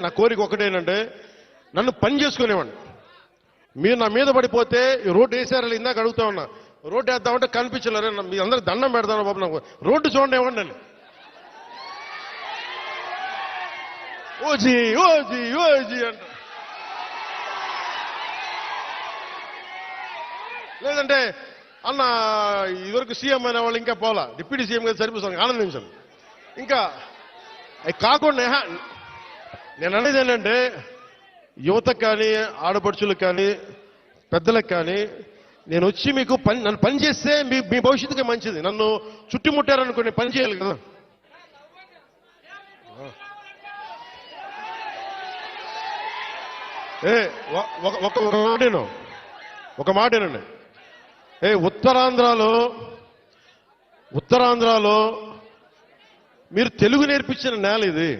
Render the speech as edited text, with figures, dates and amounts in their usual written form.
నా కోరిక ఒకటేనంటే నన్ను పని చేసుకునేవాడిని. మీరు నా మీద పడిపోతే రోడ్డు వేసారని ఇందాక అడుగుతా ఉన్నా, రోడ్డు వేద్దామంటే కనిపించలేరు. మీ అందరికి దండం పెడతాను బాబు, నాకు రోడ్డు చూడండి ఇవ్వండి అని. ఓజీ ఓజీ ఓజీ అంట. లేదంటే అన్న ఇదివరకు సీఎం అయిన వాళ్ళు ఇంకా పోలా, డిప్యూటీ సీఎం గారు సరిపోతాను, ఆనందించాను. ఇంకా అవి కాకుండా నేను అనేది ఏంటంటే యువతకు కానీ ఆడపడుచులకు కానీ పెద్దలకు కానీ నేను వచ్చి మీకు నన్ను పని చేస్తే మీ భవిష్యత్తుకే మంచిది. నన్ను చుట్టుముట్టారనుకోండి పని చేయాలి కదా. ఒక మాటేనండి. ఉత్తరాంధ్రలో మీరు తెలుగు నేర్పించిన నేల ఇది.